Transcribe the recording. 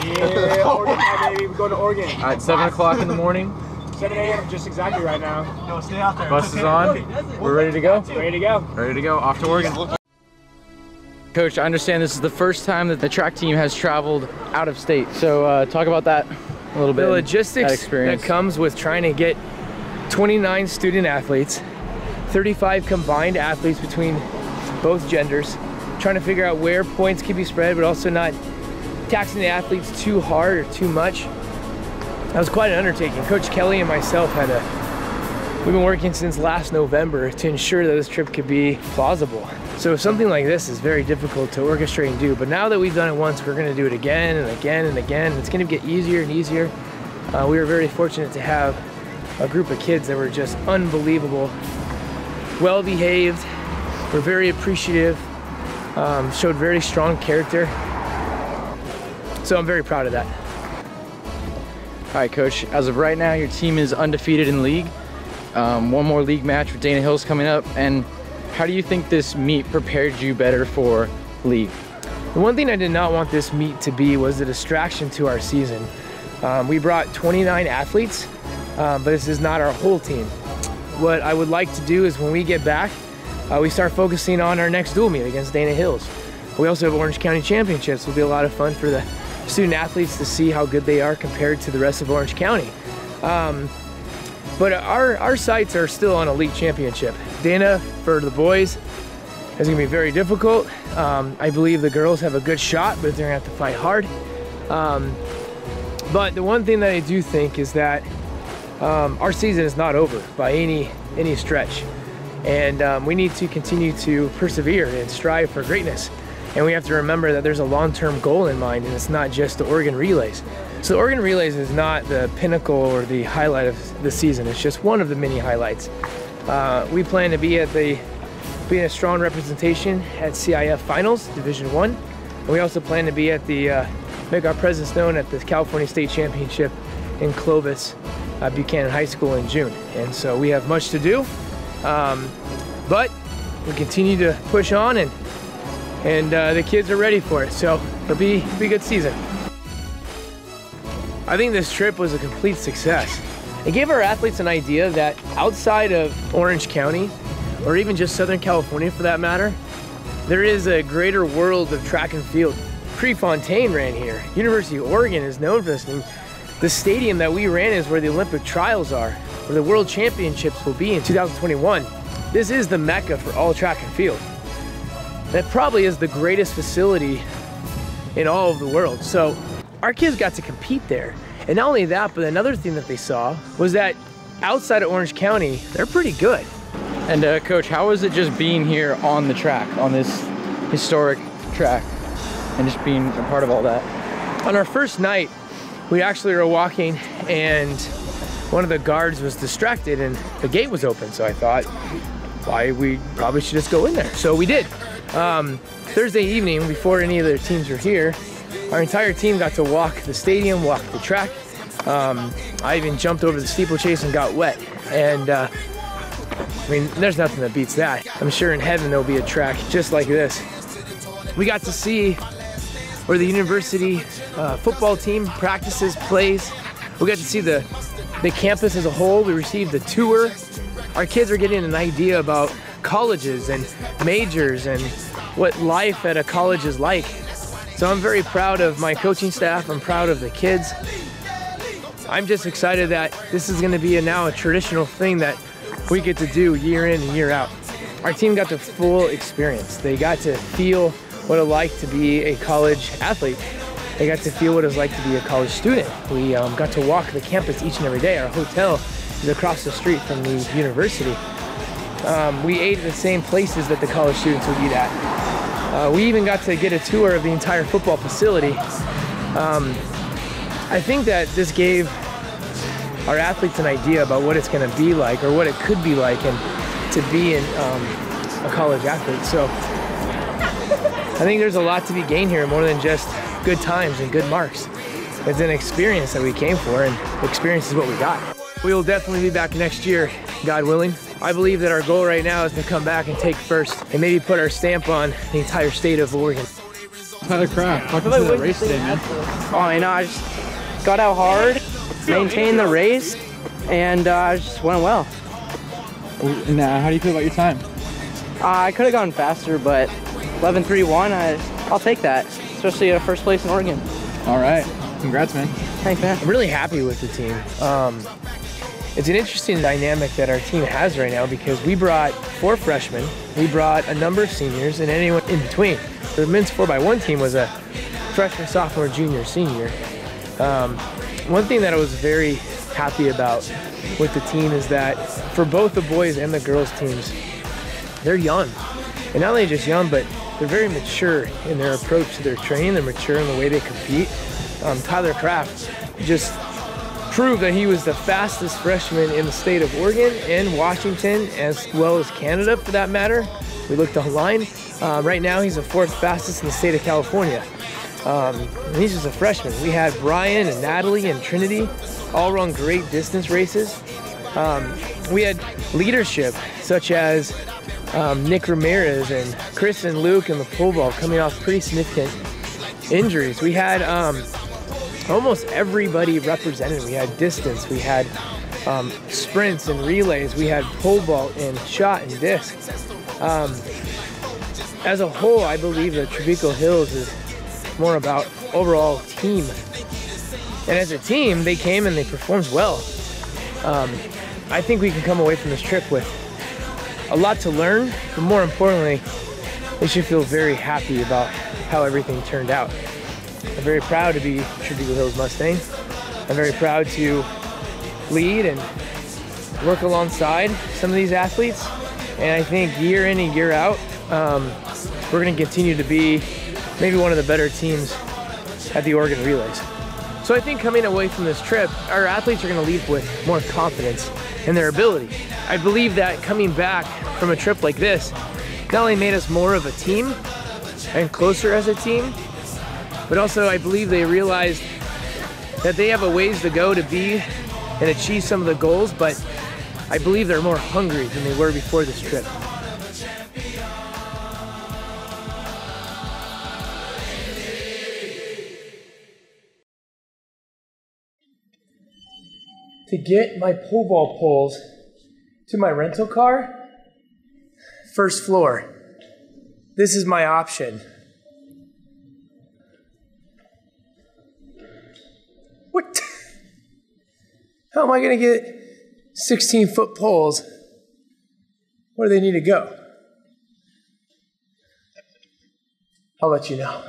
Yeah, Oregon time, baby. We're going to Oregon. At 7 o'clock in the morning. 7 a.m. just exactly right now. No, stay out there. Bus is on. We're ready to go. Ready to go. Ready to go. Off to Oregon. Coach, I understand this is the first time that the track team has traveled out of state. So talk about that a little bit. The logistics that comes with trying to get 29 student athletes, 35 combined athletes between both genders, trying to figure out where points can be spread, but also not taxing the athletes too hard or too much. That was quite an undertaking. Coach Kelly and myself we've been working since last November to ensure that this trip could be plausible. So something like this is very difficult to orchestrate and do, but now that we've done it once, we're gonna do it again and again and again. It's gonna get easier and easier. We were very fortunate to have a group of kids that were just unbelievable, well-behaved, were very appreciative, showed very strong character. So I'm very proud of that. All right, Coach, as of right now, your team is undefeated in league. One more league match with Dana Hills coming up. And how do you think this meet prepared you better for league? The one thing I did not want this meet to be was a distraction to our season. We brought 29 athletes, but this is not our whole team. What I would like to do is when we get back, we start focusing on our next dual meet against Dana Hills. We also have Orange County Championships. It'll be a lot of fun for the student athletes to see how good they are compared to the rest of Orange County. But our sights are still on a league championship. Dana, for the boys, is gonna be very difficult. I believe the girls have a good shot, but they're gonna have to fight hard. But the one thing that I do think is that our season is not over by any stretch. And we need to continue to persevere and strive for greatness. And we have to remember that there's a long-term goal in mind, and it's not just the Oregon Relays. So the Oregon Relays is not the pinnacle or the highlight of the season. It's just one of the many highlights. We plan to be in a strong representation at CIF Finals, Division I. And we also plan to be at make our presence known at the California State Championship in Clovis, Buchanan High School in June. And so we have much to do, but we continue to push on, and the kids are ready for it. So it'll be a good season. I think this trip was a complete success. It gave our athletes an idea that outside of Orange County, or even just Southern California for that matter, there is a greater world of track and field. Prefontaine ran here. University of Oregon is known for this thing. The stadium that we ran is where the Olympic trials are, where the World Championships will be in 2021. This is the mecca for all track and field. That probably is the greatest facility in all of the world. So our kids got to compete there. And not only that, but another thing that they saw was that outside of Orange County, they're pretty good. And Coach, how is it just being here on the track, on this historic track, and just being a part of all that? On our first night, we actually were walking and one of the guards was distracted and the gate was open. So I thought, we probably should just go in there. So we did. Thursday evening, before any of the teams were here, our entire team got to walk the stadium, walk the track. I even jumped over the steeplechase and got wet. And I mean, there's nothing that beats that. I'm sure in heaven there'll be a track just like this. We got to see where the university football team practices, plays. We got to see the campus as a whole. We received a tour. Our kids are getting an idea about colleges and majors and what life at a college is like. So I'm very proud of my coaching staff. I'm proud of the kids. I'm just excited that this is gonna be now a traditional thing that we get to do year in and year out. Our team got the full experience. They got to feel what it like to be a college athlete. They got to feel what it was like to be a college student. We got to walk the campus each and every day. Our hotel is across the street from the university. We ate at the same places that the college students would eat at. We even got to get a tour of the entire football facility. I think that this gave our athletes an idea about what it's going to be like, or what it could be like, and to be a college athlete. So I think there's a lot to be gained here, more than just good times and good marks. It's an experience that we came for, and the experience is what we got. We will definitely be back next year, God willing. I believe that our goal right now is to come back and take first, and maybe put our stamp on the entire state of Oregon. Tyler Craft, talk about the race today, man. Oh, you know, I just got out hard, maintained the race, and just went well. And how do you feel about your time? I could have gone faster, but 11:31, I'll take that, especially first place in Oregon. All right, congrats, man. Thanks, man. I'm really happy with the team. It's an interesting dynamic that our team has right now because we brought 4 freshmen, we brought a number of seniors, and anyone in between. The men's 4x1 team was a freshman, sophomore, junior, senior. One thing that I was very happy about with the team is that for both the boys and the girls teams, they're young. And not only just young, but they're very mature in their approach to their training. They're mature in the way they compete. Tyler Craft just proved that he was the fastest freshman in the state of Oregon and Washington, as well as Canada for that matter. We looked online. Right now he's the 4th fastest in the state of California. And he's just a freshman. We had Brian and Natalie and Trinity all run great distance races. We had leadership such as Nick Ramirez and Chris and Luke in the pole vault coming off pretty significant injuries. We had almost everybody represented. We had distance, we had sprints and relays, we had pole vault and shot and disc. As a whole, I believe that Trabuco Hills is more about overall team. And as a team, they came and they performed well. I think we can come away from this trip with a lot to learn, but more importantly, they should feel very happy about how everything turned out. I'm very proud to be Trabuco Hills Mustang. I'm very proud to lead and work alongside some of these athletes. And I think year in and year out, we're going to continue to be maybe one of the better teams at the Oregon Relays. So I think coming away from this trip, our athletes are going to leave with more confidence in their ability. I believe that coming back from a trip like this not only made us more of a team and closer as a team, but also I believe they realized that they have a ways to go to be and achieve some of the goals, but I believe they're more hungry than they were before this trip. To get my pole vault poles to my rental car, first floor. This is my option. What? How am I gonna get 16-foot poles? Where do they need to go? I'll let you know.